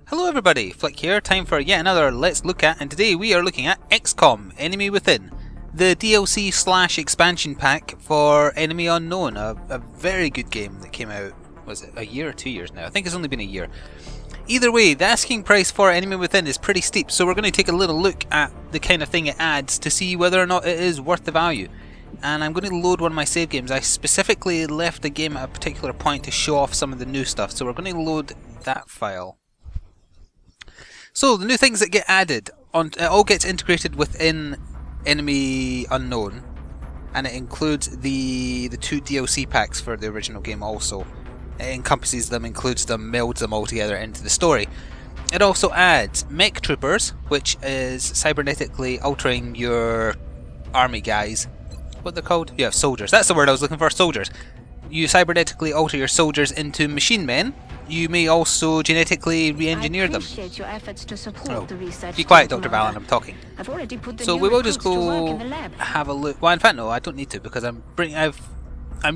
Hello everybody, Flik here, time for yet another Let's Look At, and today we are looking at XCOM Enemy Within, the DLC / expansion pack for Enemy Unknown, a very good game that came out, was it a year or 2 years now? I think it's only been a year. Either way, the asking price for Enemy Within is pretty steep, so we're going to take a little look at the kind of thing it adds to see whether or not it is worth the value. And I'm going to load one of my save games. I specifically left the game at a particular point to show off some of the new stuff, so we're going to load that file. So the new things that get added, it all gets integrated within Enemy Unknown, and it includes the 2 DLC packs for the original game also. It encompasses them, includes them, melds them all together into the story. It also adds MEC Troopers, which is cybernetically altering your army guys. What they're called? Yeah, soldiers. That's the word I was looking for, soldiers. You cybernetically alter your soldiers into machine men. You may also genetically re-engineer them. Be quiet, Dr. Valen, I'm talking. So we will just go have a look. Well, in fact, no, I don't need to, because I'm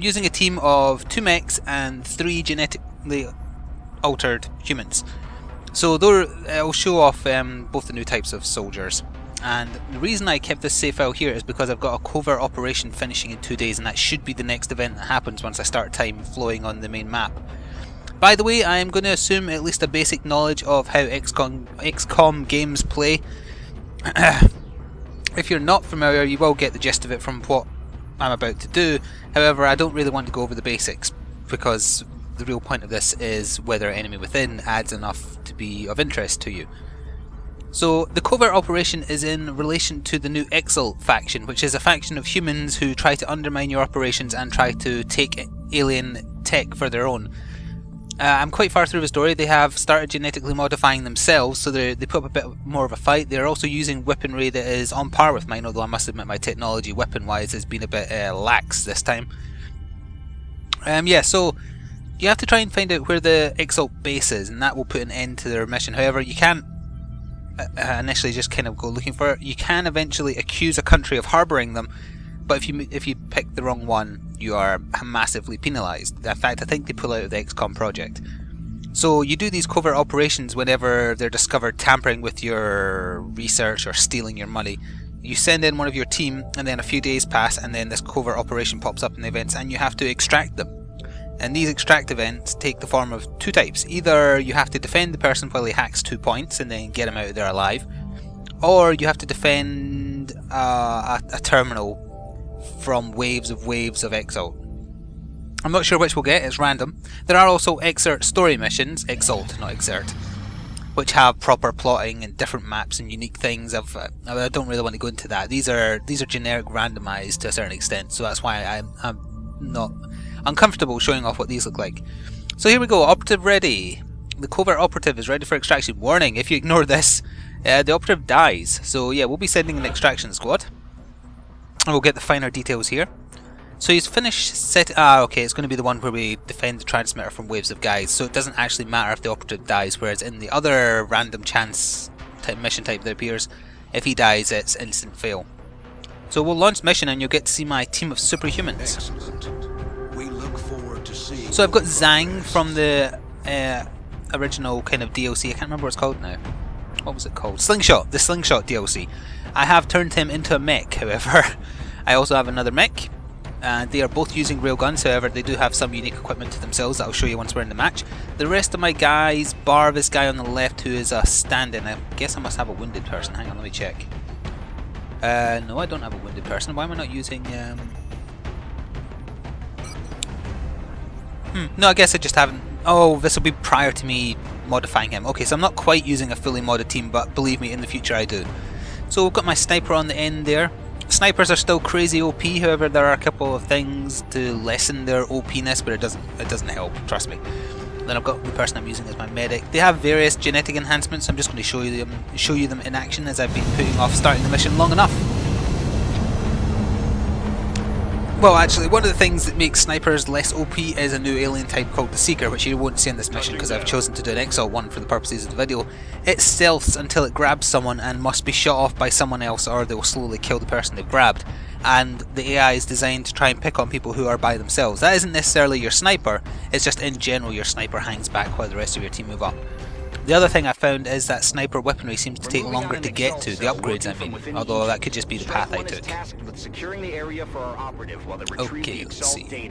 using a team of 2 mechs and 3 genetically altered humans. So I'll show off both the new types of soldiers. And the reason I kept this save file here is because I've got a covert operation finishing in 2 days, and that should be the next event that happens once I start time flowing on the main map. By the way, I am going to assume at least a basic knowledge of how XCOM games play. If you're not familiar, you will get the gist of it from what I'm about to do. However, I don't really want to go over the basics, because the real point of this is whether Enemy Within adds enough to be of interest to you. So the covert operation is in relation to the new XCOM faction, which is a faction of humans who try to undermine your operations and try to take alien tech for their own. I'm quite far through the story. They have started genetically modifying themselves, so they put up a bit more of a fight. They're also using weaponry that is on par with mine, although I must admit my technology weapon-wise has been a bit lax this time. Yeah, so you have to try and find out where the XCOM base is, and that will put an end to their mission. However, you can't initially just kind of go looking for it. You can eventually accuse a country of harbouring them, but if you pick the wrong one, you are massively penalised. In fact, I think they pull out of the XCOM project. So you do these covert operations whenever they're discovered tampering with your research or stealing your money. You send in one of your team, and then a few days pass, and then this covert operation pops up in the events, and you have to extract them. And these extract events take the form of 2 types. Either you have to defend the person while he hacks 2 points and then get him out of there alive, or you have to defend a terminal from waves of Exalt. I'm not sure which we'll get, it's random. There are also Exert story missions, Exalt, not Exert, which have proper plotting and different maps and unique things. I don't really want to go into that. These are generic randomized to a certain extent, so that's why I'm not uncomfortable showing off what these look like. So here we go, operative ready. The covert operative is ready for extraction. Warning, if you ignore this, the operative dies. So yeah, we'll be sending an extraction squad. And we'll get the finer details here. So he's finished okay, it's going to be the one where we defend the transmitter from waves of guys, so it doesn't actually matter if the operative dies, whereas in the other random chance type mission type that appears, if he dies it's instant fail. So we'll launch mission and you'll get to see my team of superhumans. Excellent. We look forward to seeing. So I've got Zhang from the original kind of DLC, I can't remember what it's called now. What was it called? Slingshot, the Slingshot DLC. I have turned him into a mech, however. I also have another mech, and they are both using railguns. However, they do have some unique equipment to themselves that I'll show you once we're in the match. The rest of my guys, bar this guy on the left who is a stand-in. I guess I must have a wounded person. Hang on, let me check. No, I don't have a wounded person. Why am I not using... No, I guess I just haven't... Oh, this will be prior to me modifying him. Okay, so I'm not quite using a fully modded team, but believe me, in the future I do. So we've got my sniper on the end there. Snipers are still crazy OP, however there are a couple of things to lessen their OP-ness, but it doesn't help, trust me. Then I've got the person I'm using as my medic. They have various genetic enhancements. I'm just going to show you them in action, as I've been putting off starting the mission long enough. Well, actually, one of the things that makes snipers less OP is a new alien type called the Seeker, which you won't see in this mission because I've chosen to do an XL one for the purposes of the video. It stealths until it grabs someone and must be shot off by someone else, or they will slowly kill the person they've grabbed. And the AI is designed to try and pick on people who are by themselves. That isn't necessarily your sniper, it's just in general your sniper hangs back while the rest of your team move up. The other thing I found is that sniper weaponry seems to take longer to get to, the upgrades I mean, although that could just be the path I took. Okay, let's see.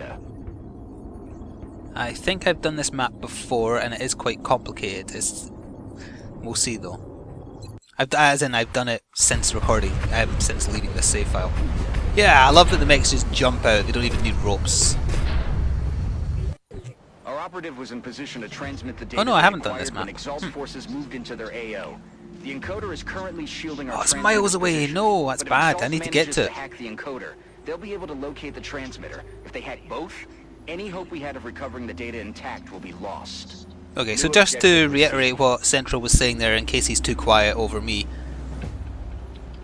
I think I've done this map before and it is quite complicated. We'll see though. As in I've done it since recording, since leaving this save file. Yeah, I love that the mechs just jump out, they don't even need ropes. Our operative was in position to transmit the data. Oh no, I haven't done this map. Exalt's forces moved into their AO. The encoder is currently shielding our it's miles away. position. No, that's bad. I need to get to it. Hack the encoder. They'll be able to locate the transmitter. If they hack both, any hope we had of recovering the data intact will be lost. Okay, so just to reiterate what Central was saying there in case he's too quiet over me.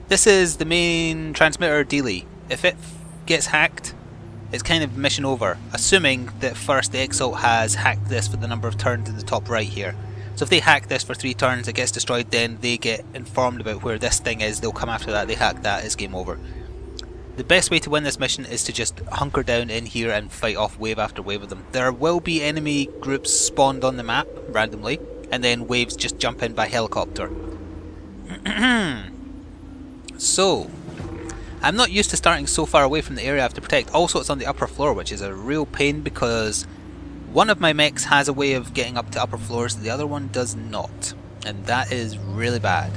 This is the main transmitter dealie. If it gets hacked, it's kind of mission over, assuming that first the Exalt has hacked this for the number of turns in the top right here. So if they hack this for 3 turns, it gets destroyed, then they get informed about where this thing is, they'll come after that, they hack that, it's game over. The best way to win this mission is to just hunker down in here and fight off wave after wave of them. There will be enemy groups spawned on the map, randomly, and then waves just jump in by helicopter. So, I'm not used to starting so far away from the area I have to protect. Also, it's on the upper floor, which is a real pain because one of my mechs has a way of getting up to upper floors, the other one does not. And that is really bad.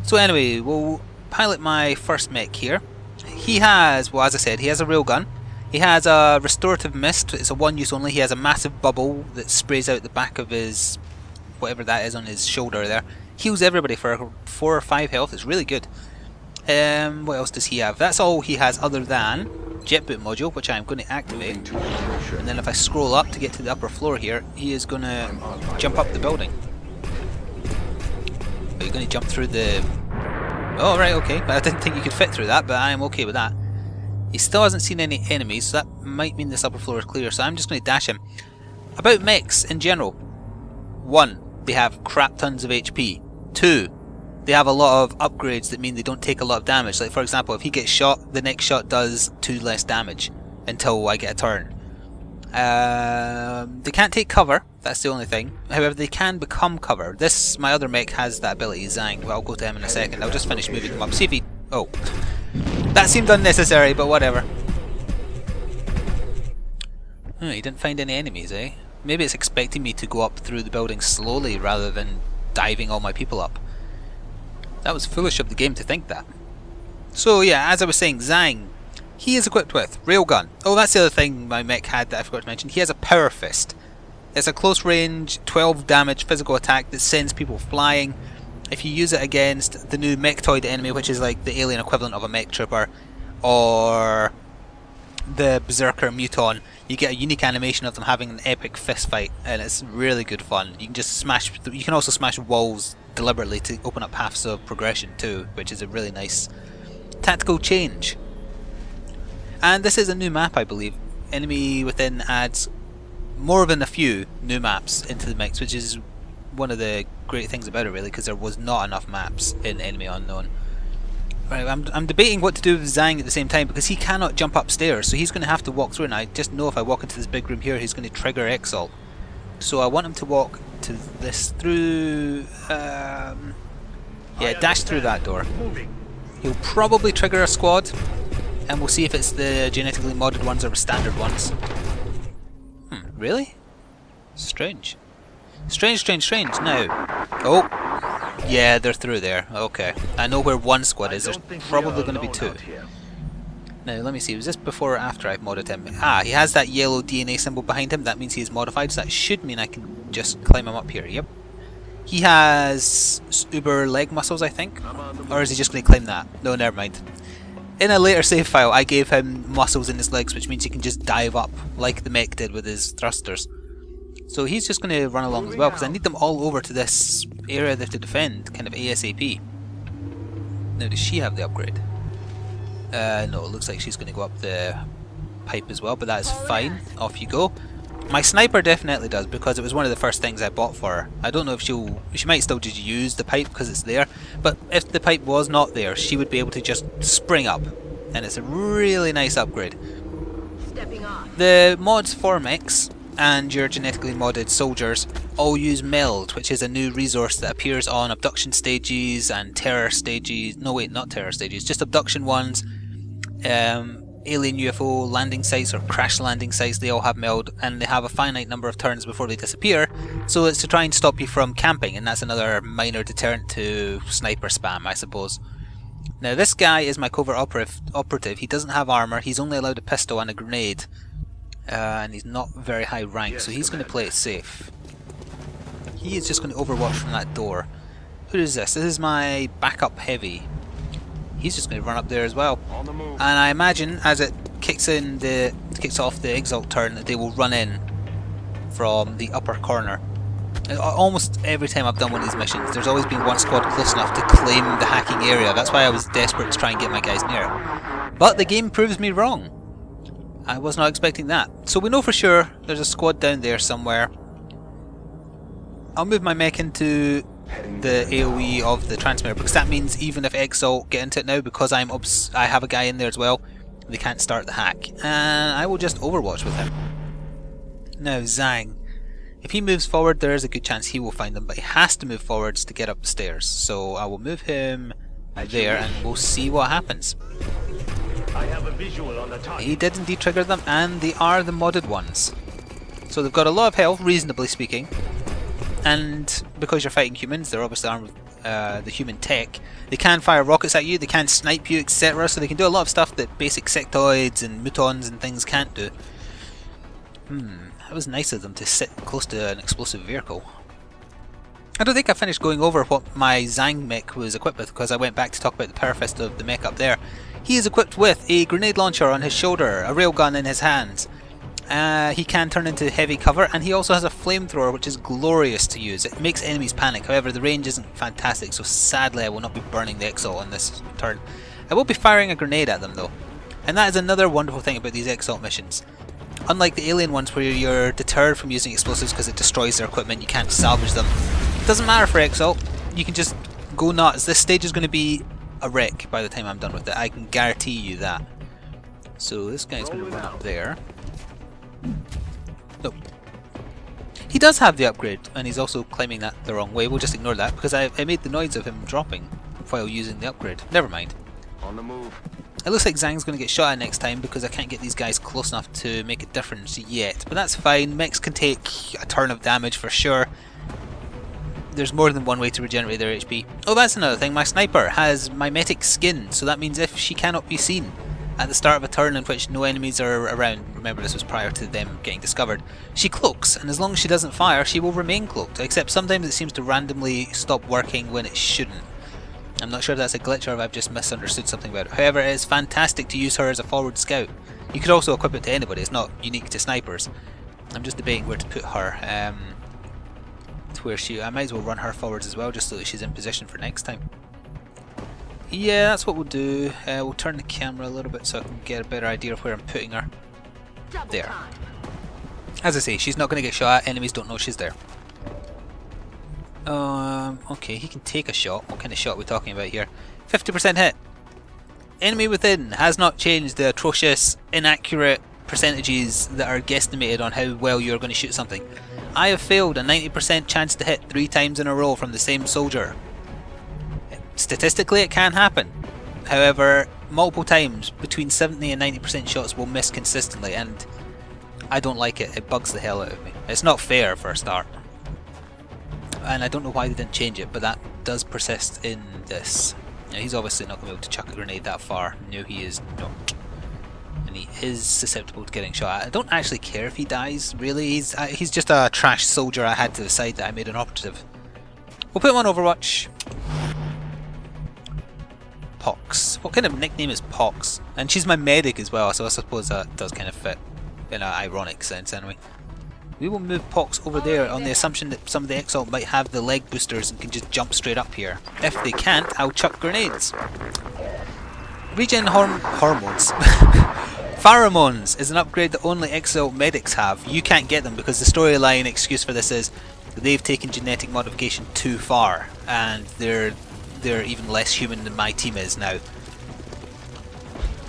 So anyway, we'll pilot my first mech here. He has, well as I said, he has a railgun. He has a restorative mist, it's a one use only. He has a massive bubble that sprays out the back of his, whatever that is on his shoulder there. Heals everybody for 4 or 5 health, it's really good. What else does he have? That's all he has other than jet boot module, which I'm going to activate. And then if I scroll up to get to the upper floor here, he is going to jump up the building. Are you going to jump through the... Oh right, okay. I didn't think you could fit through that, but I am okay with that. He still hasn't seen any enemies, so that might mean this upper floor is clear, so I'm just going to dash him. About mechs in general. 1. They have crap tons of HP. 2. They have a lot of upgrades that mean they don't take a lot of damage. Like for example, if he gets shot, the next shot does 2 less damage until I get a turn. They can't take cover, that's the only thing. However, they can become cover. My other mech has that ability, Zhang. Well, I'll go to him in a second. I'll just finish moving him up. See if he... Oh. That seemed unnecessary, but whatever. Oh, he didn't find any enemies, eh? Maybe it's expecting me to go up through the building slowly rather than diving all my people up. That was foolish of the game to think that. So yeah, as I was saying, Zhang, he is equipped with railgun. Oh, that's the other thing my mech had that I forgot to mention. He has a power fist. It's a close range, 12 damage physical attack that sends people flying. If you use it against the new Mechtoid enemy, which is like the alien equivalent of a MEC Trooper, or the Berserker Muton, you get a unique animation of them having an epic fist fight, and it's really good fun. You can just smash. You can also smash walls deliberately to open up paths of progression too, which is a really nice tactical change. And this is a new map, I believe. Enemy Within adds more than a few new maps into the mix, which is one of the great things about it really, because there was not enough maps in Enemy Unknown. Right, I'm debating what to do with Zhang at the same time, because he cannot jump upstairs, so he's going to have to walk through, and I just know if I walk into this big room here, he's going to trigger Exalt. So I want him to walk to this through... yeah, dash through that door. He'll probably trigger a squad, and we'll see if it's the genetically modded ones or the standard ones. Really? Strange. Strange. Now. Oh! Yeah, they're through there. Okay. I know where one squad is. There's probably going to be 2. Now, let me see. Was this before or after I've modded him? Ah, he has that yellow DNA symbol behind him. That means he is modified, so that should mean I can just climb him up here. Yep. He has uber leg muscles, I think. Or is he just going to claim that? No, never mind. In a later save file, I gave him muscles in his legs, which means he can just dive up, like the mech did with his thrusters. So he's just going to run along as well, because I need them all over to this area they have to defend, kind of ASAP. Now, does she have the upgrade? No, it looks like she's going to go up the pipe as well, but that's fine. Off you go. My sniper definitely does, because it was one of the first things I bought for her. I don't know if she might still just use the pipe because it's there, but if the pipe was not there, she would be able to just spring up, and it's a really nice upgrade. The mods for mechs and your genetically modded soldiers all use MELD, which is a new resource that appears on abduction stages and terror stages. No wait, not terror stages, just abduction ones. Alien UFO landing sites or crash landing sites, they all have MELD, and they have a finite number of turns before they disappear, so it's to try and stop you from camping, and that's another minor deterrent to sniper spam, I suppose. Now this guy is my covert operative. He doesn't have armor, he's only allowed a pistol and a grenade, and he's not very high rank, so he's going to play it safe. He is just going to overwatch from that door. Who is this? This is my backup heavy. He's just going to run up there as well. And I imagine as it kicks off the exalt turn, that they will run in from the upper corner. Almost every time I've done one of these missions, there's always been one squad close enough to claim the hacking area. That's why I was desperate to try and get my guys near. But the game proves me wrong. I was not expecting that. So we know for sure there's a squad down there somewhere. I'll move my mech into the AoE of the transmitter, because that means even if Exalt get into it now, because I have a guy in there as well, they can't start the hack. And I will just overwatch with him. Now Zhang, if he moves forward, there is a good chance he will find them, but he has to move forwards to get up the stairs. So I will move him there and we'll see what happens. I have a visual on the target. He did indeed trigger them, and they are the modded ones. So they've got a lot of health, reasonably speaking. And because you're fighting humans, they're obviously armed with the human tech. They can fire rockets at you, they can snipe you, etc. So they can do a lot of stuff that basic sectoids and mutons and things can't do. That was nice of them to sit close to an explosive vehicle. I don't think I finished going over what my Zhang mech was equipped with, because I went back to talk about the Perfest of the mech up there. He is equipped with a grenade launcher on his shoulder, a railgun in his hands. He can turn into heavy cover, and he also has a flamethrower, which is glorious to use. It makes enemies panic. However, the range isn't fantastic, so sadly I will not be burning the Exalt on this turn. I will be firing a grenade at them though, and that is another wonderful thing about these Exalt missions. Unlike the alien ones where you're deterred from using explosives because it destroys their equipment, you can't salvage them. It doesn't matter for Exalt, you can just go nuts. This stage is going to be a wreck by the time I'm done with it, I can guarantee you that. So this guy's going to run up there. Nope. He does have the upgrade, and he's also claiming that the wrong way. We'll just ignore that because I made the noise of him dropping while using the upgrade. Never mind. On the move. It looks like Zhang's going to get shot at next time because I can't get these guys close enough to make a difference yet. But that's fine. Mechs can take a turn of damage for sure. There's more than one way to regenerate their HP. Oh, that's another thing. My sniper has mimetic skin, so that means if she cannot be seen at the start of a turn in which no enemies are around, remember this was prior to them getting discovered, she cloaks, and as long as she doesn't fire, she will remain cloaked, except sometimes it seems to randomly stop working when it shouldn't. I'm not sure if that's a glitch or if I've just misunderstood something about it. However, it is fantastic to use her as a forward scout. You could also equip it to anybody, it's not unique to snipers. I'm just debating where to put her. To where I might as well run her forwards as well, just so that she's in position for next time. Yeah, that's what we'll do. We'll turn the camera a little bit so I can get a better idea of where I'm putting her. There. As I say, she's not going to get shot at, enemies don't know she's there. Okay, he can take a shot. What kind of shot are we talking about here? 50% hit. Enemy Within has not changed the atrocious, inaccurate percentages that are guesstimated on how well you're going to shoot something. I have failed a 90% chance to hit 3 times in a row from the same soldier. Statistically it can happen, however multiple times between 70 and 90% shots will miss consistently, and I don't like it. It bugs the hell out of me. It's not fair for a start, and I don't know why they didn't change it, but that does persist in this. Now, he's obviously not going to be able to chuck a grenade that far. No, he is not, and he is susceptible to getting shot at. I don't actually care if he dies, really. He's just a trash soldier I had to decide that I made an operative. We'll put him on Overwatch. Pox. What kind of nickname is Pox? And she's my medic as well, so I suppose that does kind of fit in an ironic sense anyway. We will move Pox over there on the assumption that some of the Exalt might have the leg boosters and can just jump straight up here. If they can't, I'll chuck grenades. Regen hormones. Pheromones is an upgrade that only Exalt medics have. You can't get them because the storyline excuse for this is that they've taken genetic modification too far, and they're even less human than my team is now.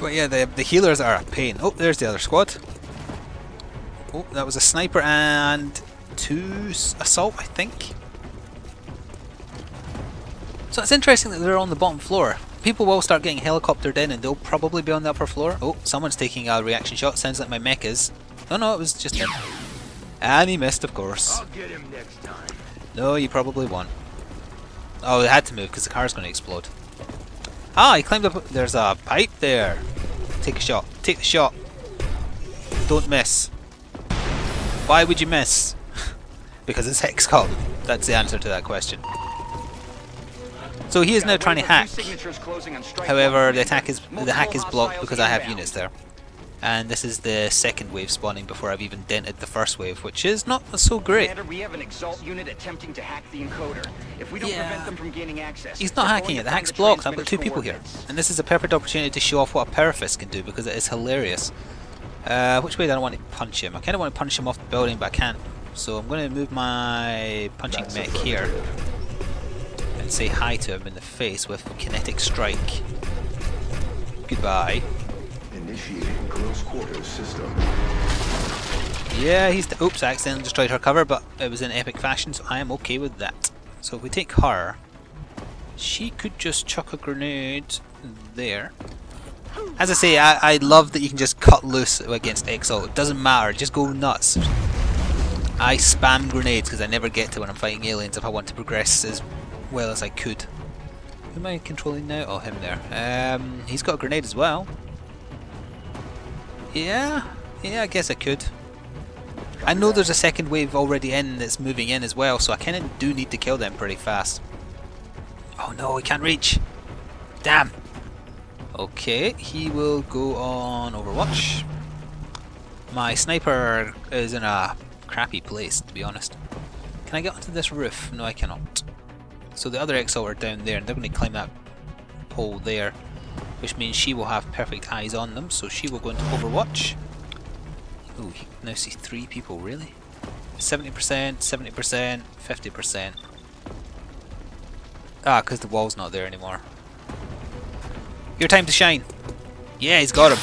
But yeah, the healers are a pain. Oh, there's the other squad. Oh, that was a sniper and 2 assault, I think. So it's interesting that they're on the bottom floor. People will start getting helicoptered in and they'll probably be on the upper floor. Oh, someone's taking a reaction shot. Sounds like my mech is. Oh no, it was just him. And he missed, of course. I'll get him next time. No, you probably won't. Oh, they had to move because the car's going to explode. Ah, he climbed up. There's a pipe there. Take a shot. Take the shot. Don't miss. Why would you miss? Because it's XCOM. That's the answer to that question. So he is now trying to hack. However, the hack is blocked because I have units there. And this is the second wave spawning before I've even dented the first wave, which is not so great. We have an Exalt unit attempting to hack the encoder. If we don't prevent them from gaining access, he's not hacking it, the hack's blocked. I've got 2 people here. And this is a perfect opportunity to show off what a Parafist can do because it is hilarious. Which way do I want to punch him? I kind of want to punch him off the building, but I can't. So I'm going to move my punching mech here and say hi to him in the face with kinetic strike. Goodbye. Initiating close quarters system. Yeah, oops, I accidentally destroyed her cover, but it was in epic fashion, so I am okay with that. So if we take her, she could just chuck a grenade there. As I say, I love that you can just cut loose against XO. It doesn't matter, just go nuts. I spam grenades because I never get to when I'm fighting aliens if I want to progress as well as I could. Who am I controlling now? Oh, him there. He's got a grenade as well. Yeah, I guess I could. I know there's a second wave already in that's moving in as well, so I kind of do need to kill them pretty fast. Oh no, he can't reach. Damn. Okay, he will go on Overwatch. My sniper is in a crappy place, to be honest. Can I get onto this roof? No, I cannot. So the other XO are down there, and they're going to climb that pole there, which means she will have perfect eyes on them, so she will go into Overwatch. Ooh, you can now see 3 people, really? 70%, 70%, 50%. Ah, because the wall's not there anymore. Your time to shine! Yeah, he's got him!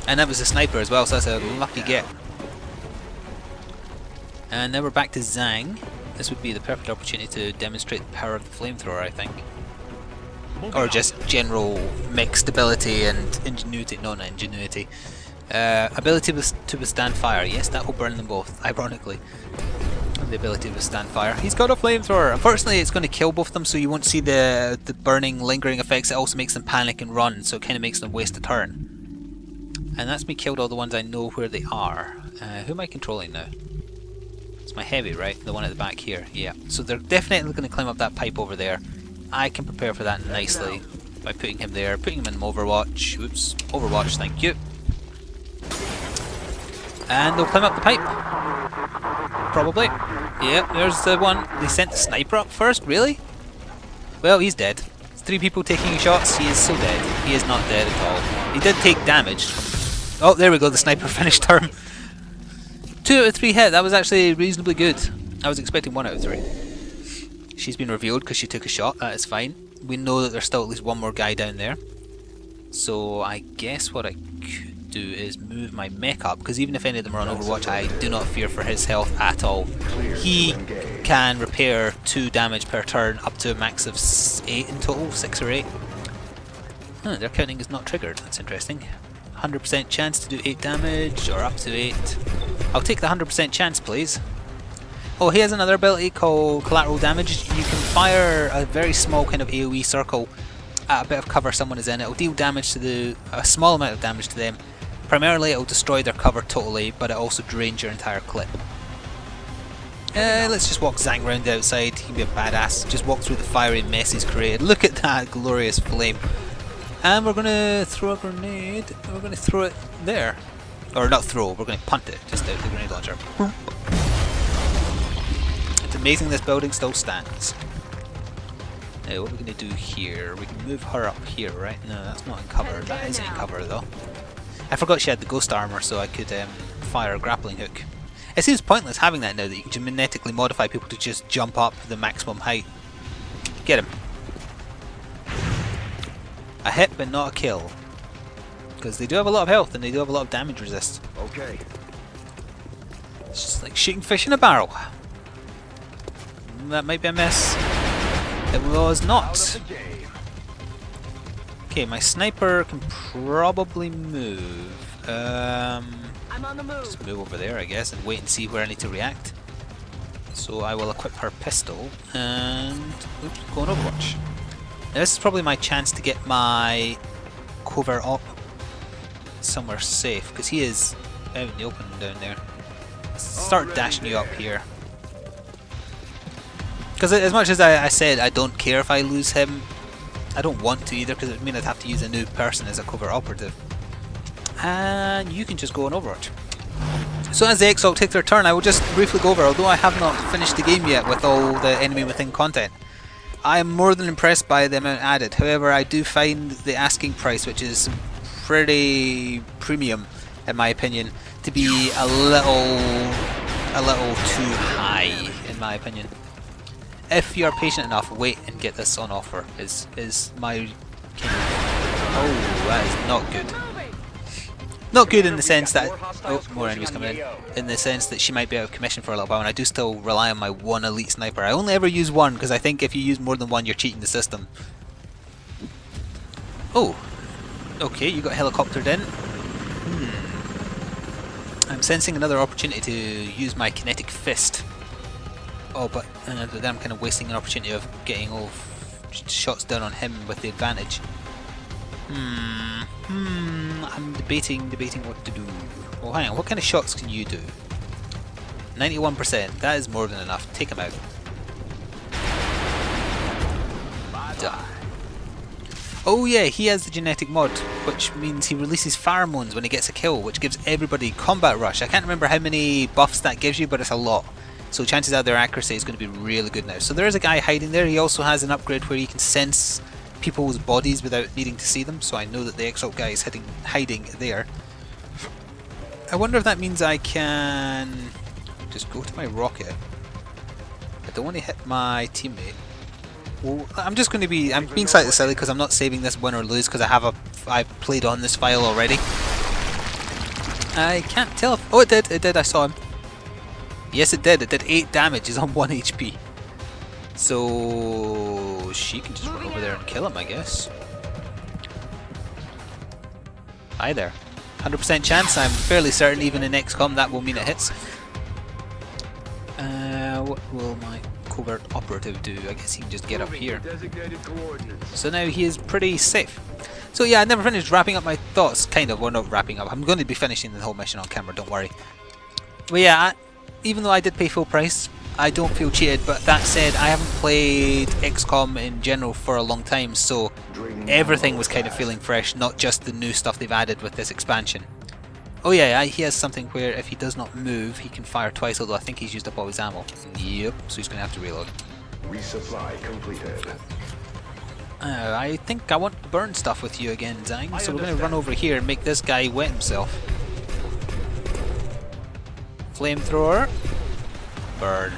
And that was a sniper as well, so that's a lucky get. And now we're back to Zhang. This would be the perfect opportunity to demonstrate the power of the flamethrower, I think. Or just general mech stability and ingenuity. No, not ingenuity. Ability to withstand fire. Yes, that will burn them both, ironically. The ability to withstand fire. He's got a flamethrower. Unfortunately, it's going to kill both of them, so you won't see the burning, lingering effects. It also makes them panic and run, so it kind of makes them waste a turn. And that's me killed all the ones I know where they are. Who am I controlling now? It's my heavy, right? The one at the back here. Yeah. So they're definitely going to climb up that pipe over there. I can prepare for that nicely by putting him there, putting him in Overwatch. Oops. Overwatch, thank you. And they'll climb up the pipe. Probably. Yeah, there's the one. They sent the sniper up first, really? Well, he's dead. 3 people taking shots, he is so dead. He is not dead at all. He did take damage from... Oh, there we go, the sniper finished term. 2 out of 3 hit, that was actually reasonably good. I was expecting 1 out of 3. She's been revealed because she took a shot, that is fine. We know that there's still at least one more guy down there. So I guess what I could do is move my mech up, because even if any of them are on Overwatch, I do not fear for his health at all. He can repair 2 damage per turn, up to a max of 8 in total, 6 or 8. Huh, their counting is not triggered, that's interesting. 100% chance to do 8 damage, or up to 8. I'll take the 100% chance, please. Oh, he has another ability called Collateral Damage. You can fire a very small kind of AoE circle at a bit of cover someone is in. It will deal damage to a small amount of damage to them. Primarily it will destroy their cover totally, but it also drains your entire clip. Let's just walk Zhang round the outside. He can be a badass. Just walk through the fiery mess he's created. Look at that glorious flame. And we're going to throw a grenade. We're going to throw it there. Or not throw, we're going to punt it just out the grenade launcher. It's amazing this building still stands. Now what are we going to do here? We can move her up here, right? No, that's not in cover. That is in cover though. I forgot she had the ghost armor, so I could fire a grappling hook. It seems pointless having that now that you can genetically modify people to just jump up the maximum height. Get him. A hit but not a kill. Because they do have a lot of health and they do have a lot of damage resist. Okay. It's just like shooting fish in a barrel. That might be a miss. It was not. Okay, my sniper can probably move. I'm on the move. Just move over there, I guess, and wait and see where I need to react. So I will equip her pistol and oops, go on Overwatch. Now this is probably my chance to get my covert op somewhere safe, because he is out in the open down there. Start dashing you up here. Because as much as I said I don't care if I lose him, I don't want to either, because it would mean I'd have to use a new person as a covert operative. And you can just go on Overwatch. So as the XCOM take their turn, I will just briefly go over, although I have not finished the game yet with all the Enemy Within content. I am more than impressed by the amount added. However, I do find the asking price, which is pretty premium in my opinion, to be a little too high in my opinion. If you are patient enough, wait and get this on offer is my kind of... Oh, that is not good. Not good in the sense that... Oh, more enemies coming in the sense that she might be out of commission for a little while, and I do still rely on my one elite sniper. I only ever use one, because I think if you use more than one, you're cheating the system. Oh, okay, you got helicoptered in. I'm sensing another opportunity to use my kinetic fist. Oh, but then I'm kind of wasting an opportunity of getting all shots down on him with the advantage. I'm debating what to do. Oh, hang on, what kind of shots can you do? 91%, that is more than enough. Take him out. Die. Oh yeah, he has the genetic mod, which means he releases pheromones when he gets a kill, which gives everybody combat rush. I can't remember how many buffs that gives you, but it's a lot. So chances are their accuracy is going to be really good now. So there is a guy hiding there. He also has an upgrade where he can sense people's bodies without needing to see them, so I know that the XCOM guy is hiding there. I wonder if that means I can just go to my rocket. I don't want to hit my teammate. Well, I'm being slightly silly because I'm not saving this win or lose because I've played on this file already. I can't tell if... Oh, it did, I saw him. Yes, it did 8 damage, he's on 1 HP. So she can just run over there and kill him, I guess. Hi there. 100% chance, I'm fairly certain even in XCOM that will mean it hits. What will my covert operative do? I guess he can just get up here. So now he is pretty safe. So yeah, I never finished wrapping up my thoughts, kind of, well not wrapping up, I'm going to be finishing the whole mission on camera, don't worry. But yeah, even though I did pay full price, I don't feel cheated, but that said, I haven't played XCOM in general for a long time, so everything was kind of feeling fresh, not just the new stuff they've added with this expansion. Oh yeah, he has something where if he does not move, he can fire twice, although I think he's used up all his ammo. Yep, so he's going to have to reload. Resupply completed. I think I want to burn stuff with you again, Zang, so we're going to run over here and make this guy wet himself. Flamethrower. Burn.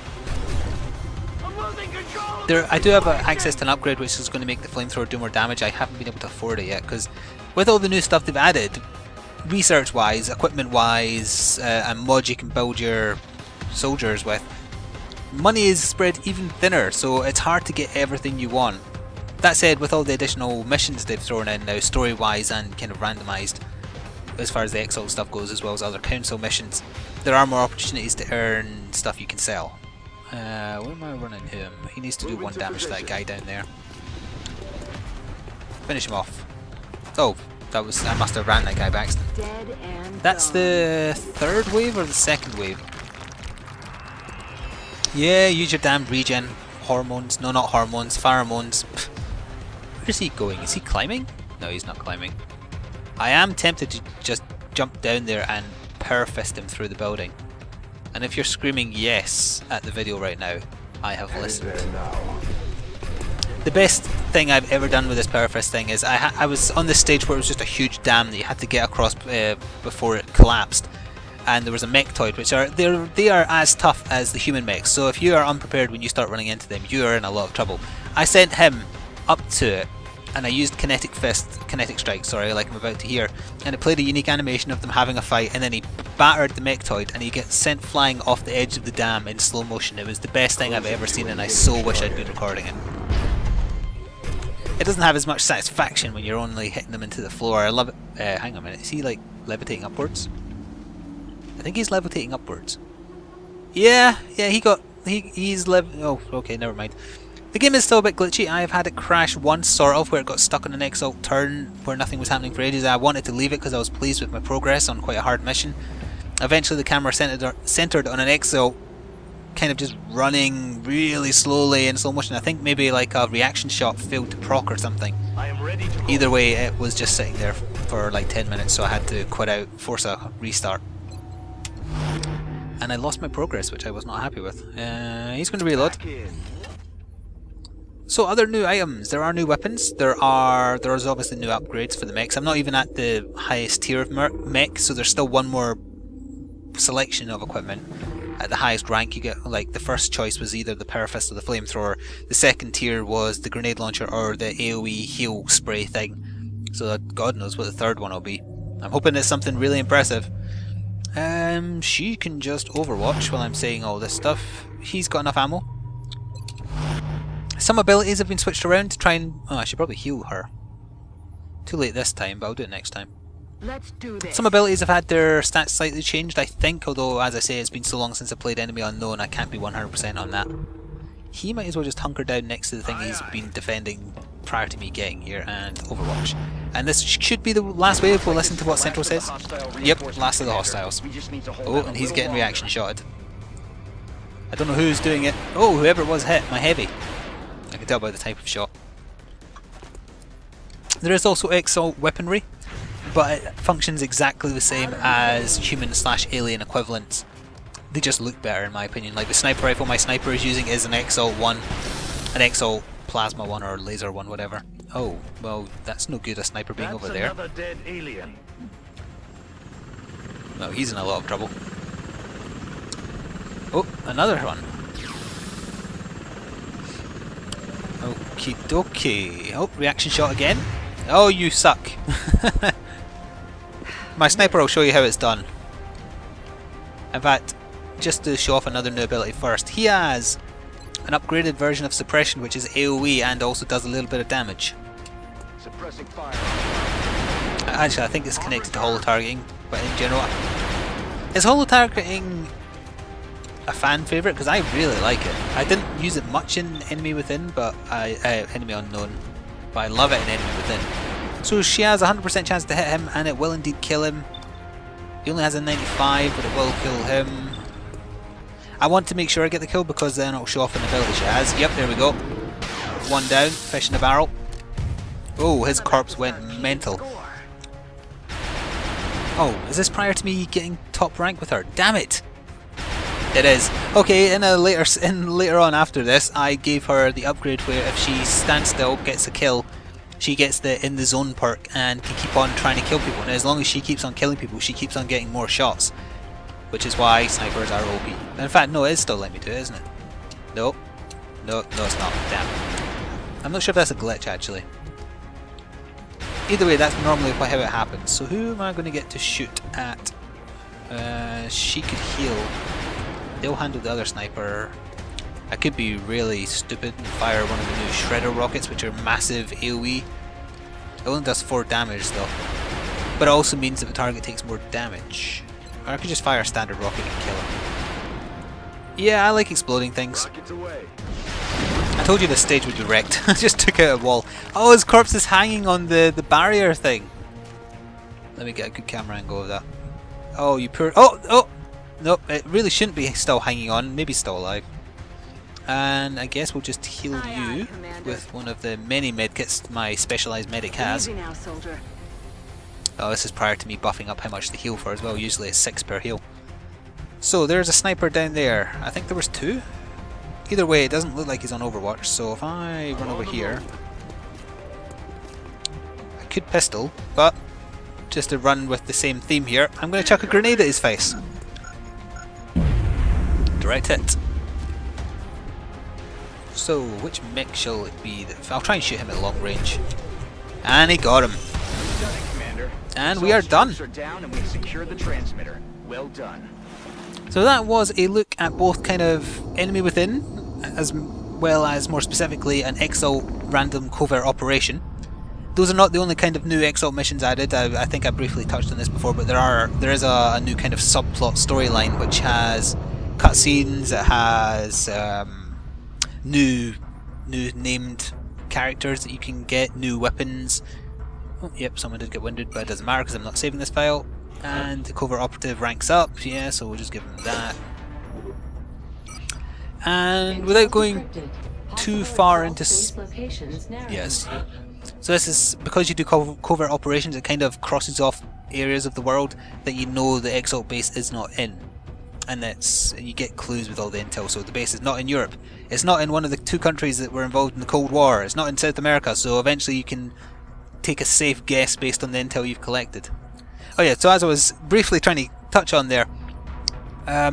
I do have access to an upgrade which is going to make the flamethrower do more damage. I haven't been able to afford it yet because with all the new stuff they've added, research wise, equipment wise, and mods you can build your soldiers with, money is spread even thinner, so it's hard to get everything you want. That said, with all the additional missions they've thrown in now, story wise and kind of randomised as far as the XCOM stuff goes, as well as other council missions, there are more opportunities to earn stuff you can sell. Where am I running him? He needs to do 1 damage to that guy down there. Finish him off. Oh, I must have ran that guy by accident. That's the 3rd wave or the 2nd wave? Yeah, use your damn regen. Hormones. No, not hormones. Pheromones. Where is he going? Is he climbing? No, he's not climbing. I am tempted to just jump down there and power fist him through the building. And if you're screaming yes at the video right now, I have listened. The best thing I've ever done with this power fist thing is I was on this stage where it was just a huge dam that you had to get across before it collapsed, and there was a mechtoid, which they are as tough as the human mechs. So if you are unprepared when you start running into them, you are in a lot of trouble. I sent him up to it, and I used kinetic strike, like I'm about to hear, and it played a unique animation of them having a fight, and then he battered the mechtoid and he gets sent flying off the edge of the dam in slow motion. It was the best thing I've ever seen and I so wish I'd been recording it. It doesn't have as much satisfaction when you're only hitting them into the floor. I love it. Hang on a minute, is he like levitating upwards? I think he's levitating upwards. Yeah, he's oh, okay, never mind. The game is still a bit glitchy. I've had it crash once, sort of, where it got stuck on an X-Alt turn where nothing was happening for ages. I wanted to leave it because I was pleased with my progress on quite a hard mission. Eventually the camera centered on an X-Alt kind of just running really slowly in slow motion. I think maybe like a reaction shot failed to proc or something. I am ready to go. Either way, it was just sitting there for like 10 minutes, so I had to quit out, force a restart. And I lost my progress, which I was not happy with. He's going to reload. So other new items, there are new weapons, there's obviously new upgrades for the mechs. I'm not even at the highest tier of mech, so there's still one more selection of equipment. At the highest rank you get, like, the first choice was either the Power Fist or the Flamethrower, the second tier was the Grenade Launcher or the AoE heal spray thing, so that God knows what the third one will be. I'm hoping it's something really impressive. She can just overwatch while I'm saying all this stuff. He's got enough ammo. Some abilities have been switched around to try and... oh, I should probably heal her. Too late this time, but I'll do it next time. Let's do this. Some abilities have had their stats slightly changed, I think, although, as I say, it's been so long since I played Enemy Unknown, I can't be 100% on that. He might as well just hunker down next to the thing he's been defending prior to me getting here, and overwatch. And this should be the last wave. We'll listen to what Central says. Yep, last of the hostiles. Oh, and he's getting reaction shotted. I don't know who's doing it. Oh, whoever it was hit my heavy. I can tell by the type of shot. There is also X-Alt weaponry, but it functions exactly the same as human/alien equivalents. They just look better in my opinion. Like the sniper rifle my sniper is using is an X-Alt 1, an X-Alt plasma 1 or laser 1, whatever. Oh, well, that's no good, a sniper being over there. Another dead alien. No, he's in a lot of trouble. Oh, another one. Okie dokie. Oh, reaction shot again. Oh, you suck. My sniper will show you how it's done. In fact, just to show off another new ability first, he has an upgraded version of suppression which is AoE and also does a little bit of damage. Suppressing fire. Actually, I think it's connected to holo targeting, but in general, is holo targeting a fan favourite? Because I really like it. I didn't use it much in Enemy Within, but Enemy Unknown, but I love it in Enemy Within. So she has a 100% chance to hit him, and it will indeed kill him. He only has a 95, but it will kill him. I want to make sure I get the kill because then it'll show off an ability she has. Yep, there we go. One down, fish in a barrel. Oh, his corpse went mental. Oh, is this prior to me getting top rank with her? Damn it! It is. Okay, later on after this, I gave her the upgrade where if she stands still, gets a kill, she gets the in the zone perk and can keep on trying to kill people. And as long as she keeps on killing people, she keeps on getting more shots, which is why snipers are OP. In fact, no, it is still letting me do it, isn't it? Nope. No, it's not. Damn. I'm not sure if that's a glitch actually. Either way, that's normally how it happens. So who am I going to get to shoot at? She could heal. They'll handle the other sniper. I could be really stupid and fire one of the new Shredder rockets, which are massive AoE. It only does 4 damage though, but it also means that the target takes more damage. Or I could just fire a standard rocket and kill him. Yeah, I like exploding things. I told you this stage would be wrecked. I just took out a wall. Oh, his corpse is hanging on the barrier thing. Let me get a good camera angle of that. Oh, you poor... Oh! Nope, it really shouldn't be still hanging on. Maybe still alive. And I guess we'll just heal you with one of the many medkits my specialised medic has. Oh, this is prior to me buffing up how much to heal for as well. Usually it's 6 per heal. So there's a sniper down there. I think there was 2. Either way, it doesn't look like he's on Overwatch. So if I run over here, I could pistol, but just to run with the same theme here, I'm going to chuck a grenade at his face. Direct hit. So, which mech shall it be? I'll try and shoot him at long range. And he got him. And we are done. Down and we've secured the transmitter. Well done. So that was a look at both kind of Enemy Within, as well as more specifically an XCOM random covert operation. Those are not the only kind of new XCOM missions added. I think I briefly touched on this before, but there is a new kind of subplot storyline which has cutscenes. It has new named characters that you can get, new weapons. Oh, yep, someone did get wounded, but it doesn't matter because I'm not saving this file. And the covert operative ranks up, yeah, so we'll just give him that. And without going too far into yes, so this is because you do covert operations, it kind of crosses off areas of the world that you know the XCOM base is not in, and you get clues with all the intel. So the base is not in Europe, it's not in one of the two countries that were involved in the Cold War, it's not in South America, so eventually you can take a safe guess based on the intel you've collected. Oh yeah, so as I was briefly trying to touch on there, I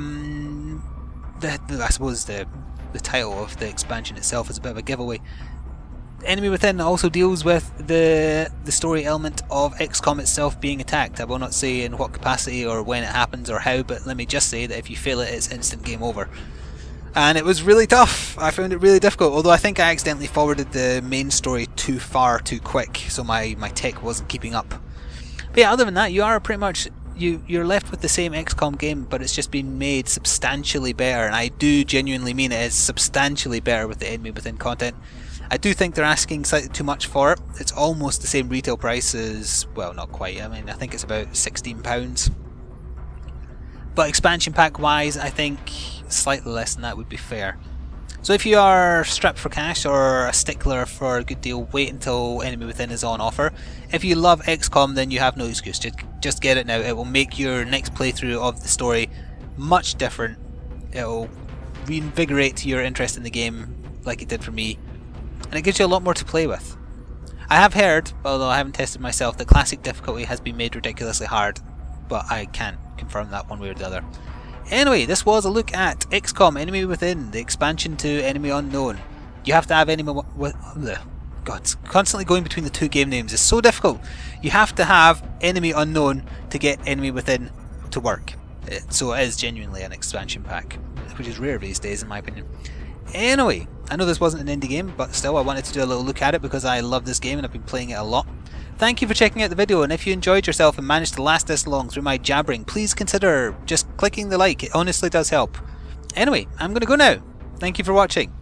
suppose the title of the expansion itself is a bit of a giveaway. Enemy Within also deals with the story element of XCOM itself being attacked. I will not say in what capacity or when it happens or how, but let me just say that if you fail it, it's instant game over. And it was really tough. I found it really difficult, although I think I accidentally forwarded the main story too far too quick, so my tech wasn't keeping up. But yeah, other than that, you are pretty much you're left with the same XCOM game, but it's just been made substantially better, and I do genuinely mean it is substantially better with the Enemy Within content. I do think they're asking slightly too much for it. It's almost the same retail price as, well, not quite, I mean, I think it's about £16. But expansion pack wise, I think slightly less than that would be fair. So if you are strapped for cash or a stickler for a good deal, wait until Enemy Within is on offer. If you love XCOM, then you have no excuse. Just get it now. It will make your next playthrough of the story much different. It will reinvigorate your interest in the game like it did for me. And it gives you a lot more to play with. I have heard, although I haven't tested myself, that classic difficulty has been made ridiculously hard, but I can't confirm that one way or the other. Anyway, this was a look at XCOM Enemy Within, the expansion to Enemy Unknown. You have to have Enemy God, constantly going between the two game names is so difficult. You have to have Enemy Unknown to get Enemy Within to work. So it is genuinely an expansion pack, which is rare these days in my opinion. Anyway, I know this wasn't an indie game, but still I wanted to do a little look at it because I love this game and I've been playing it a lot. Thank you for checking out the video, and if you enjoyed yourself and managed to last this long through my jabbering, please consider just clicking the like, it honestly does help. Anyway, I'm going to go now. Thank you for watching.